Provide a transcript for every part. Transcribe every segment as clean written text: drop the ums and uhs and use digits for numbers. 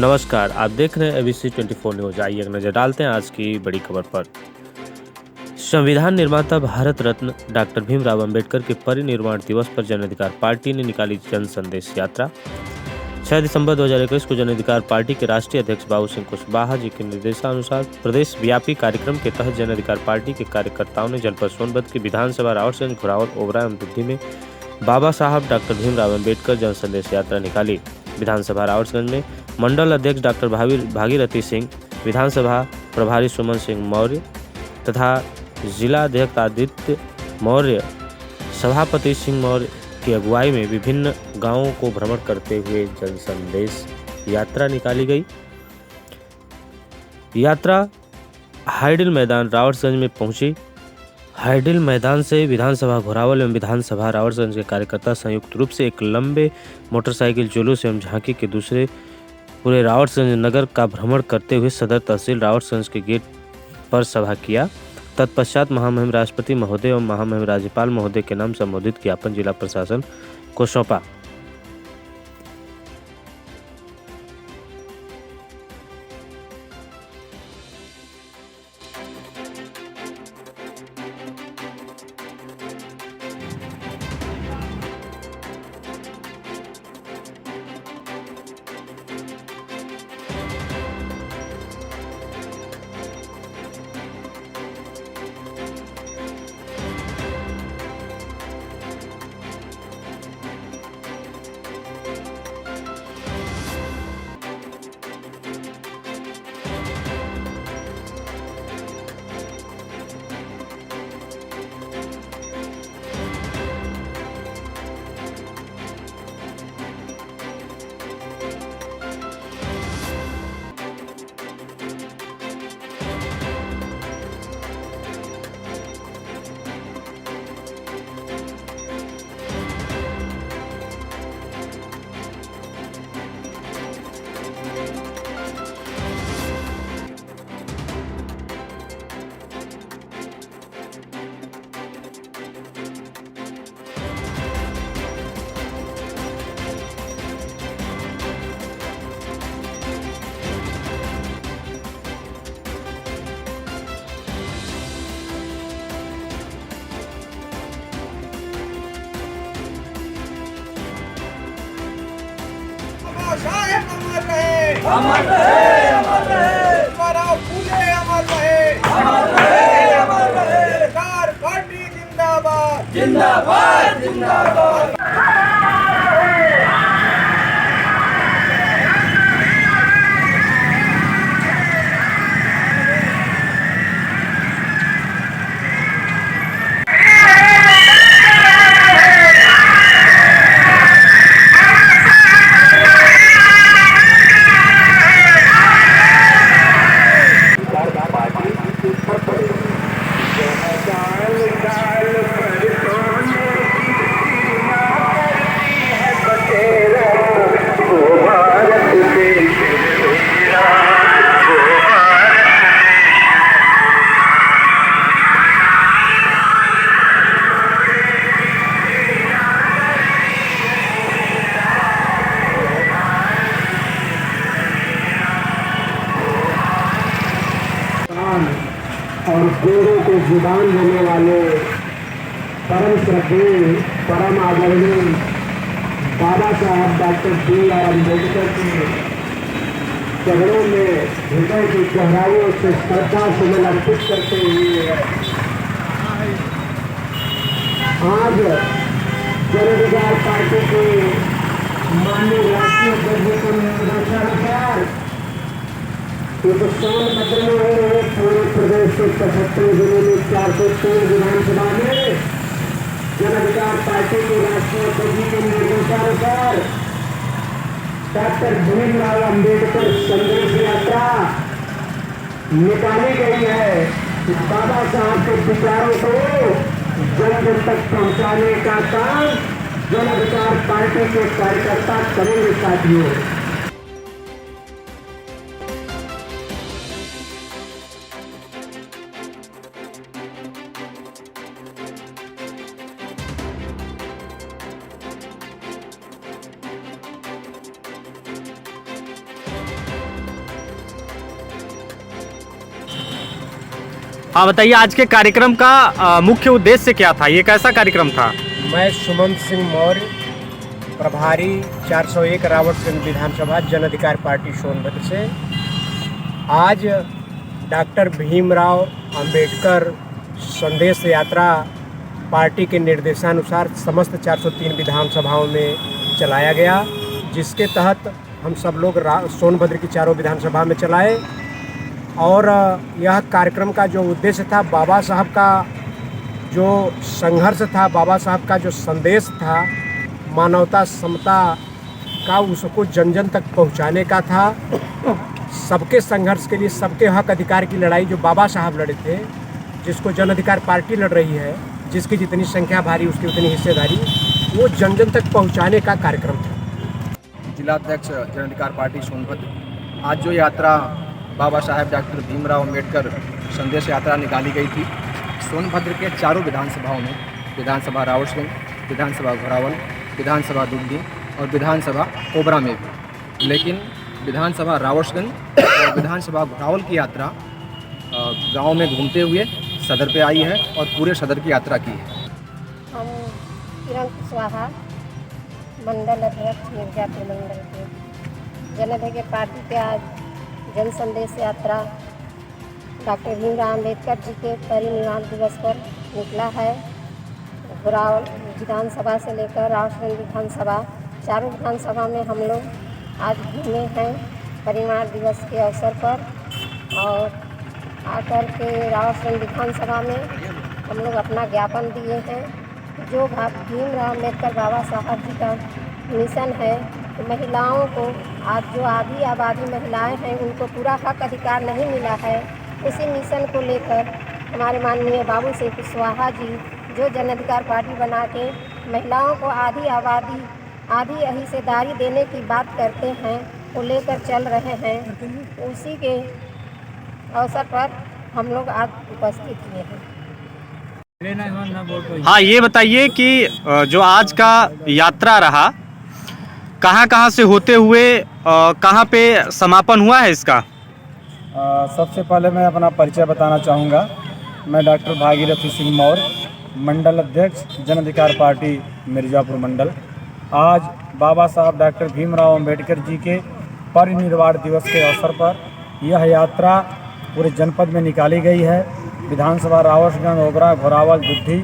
नमस्कार, आप देख रहे हैं एबीसी 24 न्यूज। आइए एक नजर डालते हैं आज की बड़ी खबर पर। संविधान निर्माता भारत रत्न डॉक्टर भीमराव अंबेडकर के परिनिर्वाण दिवस पर जन अधिकार पार्टी ने निकाली जन संदेश यात्रा। 6 दिसंबर 2021 को जन अधिकार पार्टी के राष्ट्रीय अध्यक्ष बाबू सिंह कुशवाहा जी के निर्देशानुसार प्रदेश व्यापी कार्यक्रम के तहत जन अधिकार पार्टी के कार्यकर्ताओं ने जनपद सोनभद्र की विधानसभा रावटगंज, घोरावल, ओबरा एवं दुद्धी में बाबा साहब डॉक्टर भीमराव अंबेडकर जन संदेश यात्रा निकाली। विधानसभा रावटगंज में मंडल अध्यक्ष डॉक्टर भागीरथी सिंह, विधानसभा प्रभारी सुमन सिंह मौर्य तथा जिला अध्यक्ष आदित्य मौर्य, सभापति सिंह मौर्य की अगुवाई में विभिन्न गांवों को भ्रमण करते हुए जन संदेश यात्रा निकाली गई। यात्रा हाइडिल मैदान रावटगंज में पहुंची। हाइडिल मैदान से विधानसभा घोरावल एवं विधानसभा रावटगंज के कार्यकर्ता संयुक्त रूप से एक लंबे मोटरसाइकिल जुलूस एवं झांकी के दूसरे पूरे रावटगंज नगर का भ्रमण करते हुए सदर तहसील रावटगंज के गेट पर सभा किया। तत्पश्चात महामहिम राष्ट्रपति महोदय एवं महामहिम राज्यपाल महोदय के नाम संबोधित ज्ञापन जिला प्रशासन को सौंपा। साहेब अमर रहे, अमर रहे, अमर रहे। हमारा फूले अमर रहे, अमर रहे, अमर रहे। सरकार पार्टी जिंदाबाद, जिंदाबाद, जिंदाबाद। और गोरों को जुबान देने वाले परम श्रद्धेय, परम आदरणीय बाबा साहब डॉक्टर भीमराव अम्बेडकर के चरणों में हृदय की गहराइयों से श्रद्धा सुमन अर्पित करते हुए आज जन अधिकार पार्टी के माननीय राष्ट्रीय अध्यक्ष के निर्देशानुसार सोनभद्र में हो रहे पूरे प्रदेश के 75 जिलों में 403 विधानसभा में जन अधिकार पार्टी के राष्ट्रीय अध्यक्ष के निर्देशानुसार डॉक्टर भीमराव अंबेडकर संदेश यात्रा निकाली गई है। बाबा साहब के विचारों को जन जन तक पहुंचाने का काम जन अधिकार पार्टी के कार्यकर्ता करेंगे। साथियों, हाँ बताइए, आज के कार्यक्रम का मुख्य उद्देश्य क्या था? ये कैसा कार्यक्रम था? मैं सुमंत सिंह मौर्य, प्रभारी 401 रावटगंज विधानसभा जन अधिकार पार्टी सोनभद्र से। आज डॉक्टर भीमराव अंबेडकर संदेश यात्रा पार्टी के निर्देशानुसार समस्त 403 विधानसभाओं में चलाया गया, जिसके तहत हम सब लोग सोनभद्र की चारों विधानसभा में चलाए। और यह कार्यक्रम का जो उद्देश्य था, बाबा साहब का जो संघर्ष था, बाबा साहब का जो संदेश था मानवता समता का, उसको जन जन तक पहुंचाने का था। सबके संघर्ष के लिए, सबके हक अधिकार की लड़ाई जो बाबा साहब लड़े थे, जिसको जन अधिकार पार्टी लड़ रही है, जिसकी जितनी संख्या भारी उसकी उतनी हिस्सेदारी, वो जन जन तक पहुंचाने का कार्यक्रम था। जिलाध्यक्ष जन अधिकार पार्टी सोनभद्र, आज जो यात्रा बाबा साहेब डॉक्टर भीमराव अंबेडकर संदेश यात्रा निकाली गई थी, सोनभद्र के चारों विधानसभाओं में, विधानसभा रावटगंज, विधानसभा घोरावल, विधानसभा दुग्गी और विधानसभा कोबरा में भी, लेकिन विधानसभा रावटगंज और विधानसभा घोरावल की यात्रा गांव में घूमते हुए सदर पे आई है और पूरे सदर की यात्रा की है। हम किरण कुशवाहा, मंडल अध्यक्ष मिर्जापुर मंडल के, जन अधिकार पार्टी के आज जन संदेश यात्रा डॉक्टर भीमराव अंबेडकर जी के परिनिर्वाण दिवस पर निकला है। घोरावल विधानसभा से लेकर रावटगंज विधानसभा, चारों विधानसभा में हम लोग आज घूमे हैं परिनिर्वाण दिवस के अवसर पर। और आकर के रावटगंज विधानसभा में हम लोग अपना ज्ञापन दिए हैं। जो भीमराव अम्बेडकर बाबा साहब जी का मिशन है, तो महिलाओं को आज जो आधी आबादी महिलाएं हैं, उनको पूरा हक अधिकार नहीं मिला है। उसी मिशन को लेकर हमारे माननीय बाबू सिंह कुशवाहा जी, जो जन अधिकार पार्टी बना के महिलाओं को आधी आबादी, आधी हिस्सेदारी देने की बात करते हैं, वो लेकर चल रहे हैं। उसी के अवसर पर हम लोग आज उपस्थित हुए हैं। हाँ, ये बताइए कि जो आज का यात्रा रहा, कहाँ से होते हुए कहाँ पे समापन हुआ है इसका? सबसे पहले मैं अपना परिचय बताना चाहूँगा। मैं डॉक्टर भागीरथी सिंह मौर्य, मंडल अध्यक्ष जन अधिकार पार्टी मिर्ज़ापुर मंडल। आज बाबा साहब डॉक्टर भीमराव अंबेडकर जी के परिनिर्वाण दिवस के अवसर पर यह यात्रा पूरे जनपद में निकाली गई है। विधानसभा रावटगंज, ओबरा, घोरावल, दुद्धी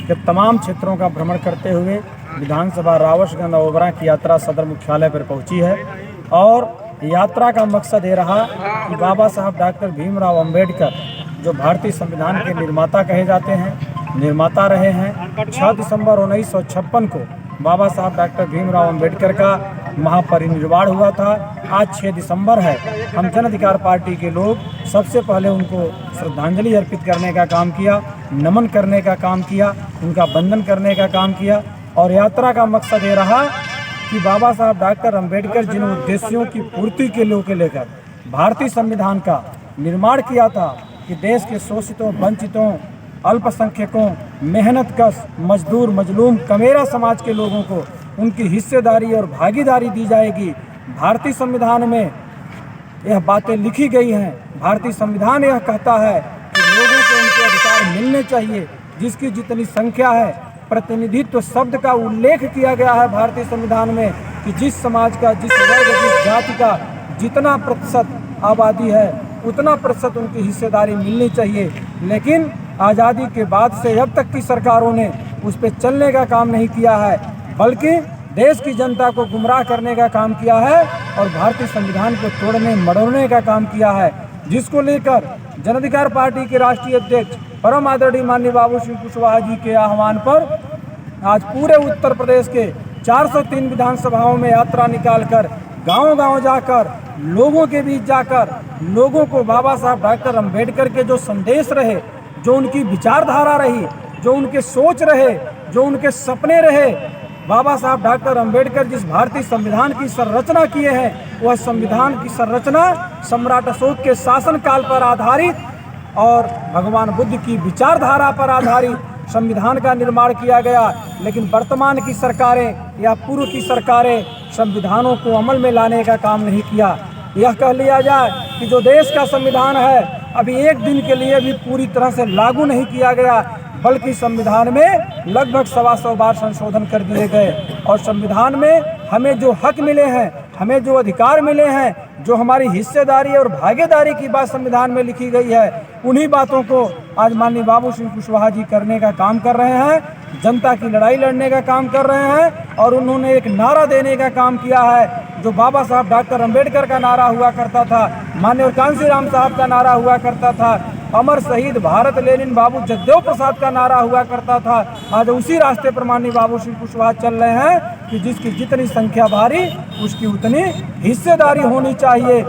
के तमाम क्षेत्रों का भ्रमण करते हुए विधानसभा रावटगंज और ओबरा की यात्रा सदर मुख्यालय पर पहुंची है। और यात्रा का मकसद ये रहा कि बाबा साहब डॉक्टर भीमराव अंबेडकर, जो भारतीय संविधान के निर्माता कहे जाते हैं, निर्माता रहे हैं। 6 दिसंबर 1956 को बाबा साहब डॉक्टर भीमराव अंबेडकर का महापरिनिर्वाण हुआ था। आज 6 दिसंबर है। हम जन अधिकार पार्टी के लोग सबसे पहले उनको श्रद्धांजलि अर्पित करने का काम किया, नमन करने का काम किया, उनका वंदन करने का काम किया। और यात्रा का मकसद ये रहा कि बाबा साहब डॉक्टर अंबेडकर जिन उद्देश्यों की पूर्ति के लेकर भारतीय संविधान का निर्माण किया था कि देश के शोषितों, वंचितों, अल्पसंख्यकों, मेहनतकश, मजदूर, मजलूम, कमेरा समाज के लोगों को उनकी हिस्सेदारी और भागीदारी दी जाएगी। भारतीय संविधान में यह बातें लिखी गई हैं। भारतीय संविधान यह कहता है कि लोगों को उनके अधिकार मिलने चाहिए। जिसकी जितनी संख्या है, प्रतिनिधित्व शब्द का उल्लेख किया गया है भारतीय संविधान में कि जिस समाज का, जिस वर्ग, जिस जाति का जितना प्रतिशत आबादी है, उतना प्रतिशत उनकी हिस्सेदारी मिलनी चाहिए। लेकिन आज़ादी के बाद से अब तक की सरकारों ने उस पर चलने का काम नहीं किया है, बल्कि देश की जनता को गुमराह करने का काम किया है और भारतीय संविधान को तोड़ने मरोड़ने का काम किया है। जिसको लेकर जन अधिकार पार्टी के राष्ट्रीय अध्यक्ष परम आदरणीय माननीय बाबू सिंह कुशवाहा जी के आह्वान पर आज पूरे उत्तर प्रदेश के 403 विधानसभाओं में यात्रा निकालकर, गांव-गांव जाकर, लोगों के बीच जाकर, लोगों को बाबा साहब डॉक्टर अंबेडकर के जो संदेश रहे, जो उनकी विचारधारा रही, जो उनके सोच रहे, जो उनके सपने रहे, बाबा साहब डॉक्टर अंबेडकर जिस भारतीय संविधान की संरचना किए हैं, वह संविधान की संरचना सम्राट अशोक के शासनकाल पर आधारित और भगवान बुद्ध की विचारधारा पर आधारित संविधान का निर्माण किया गया। लेकिन वर्तमान की सरकारें या पूर्व की सरकारें संविधानों को अमल में लाने का काम नहीं किया। यह कह लिया जाए कि जो देश का संविधान है अभी एक दिन के लिए भी पूरी तरह से लागू नहीं किया गया, बल्कि संविधान में लगभग 125 बार संशोधन कर दिए गए। और संविधान में हमें जो हक मिले हैं, हमें जो अधिकार मिले हैं, जो हमारी हिस्सेदारी और भागीदारी की बात संविधान में लिखी गई है, उन्हीं बातों को आज माननीय बाबू सिंह कुशवाहा जी करने का काम कर रहे हैं, जनता की लड़ाई लड़ने का काम कर रहे हैं। और उन्होंने एक नारा देने का काम किया है, जो बाबा साहब डॉक्टर अंबेडकर का नारा हुआ करता था, माननीय कांशीराम साहब का नारा हुआ करता था, अमर शहीद भारत लेनिन बाबू जगदेव प्रसाद का नारा हुआ करता था। आज उसी रास्ते पर माननीय बाबू सिंह कुशवाहा चल रहे हैं कि जिसकी जितनी संख्या भारी उसकी उतनी हिस्सेदारी होनी चाहिए।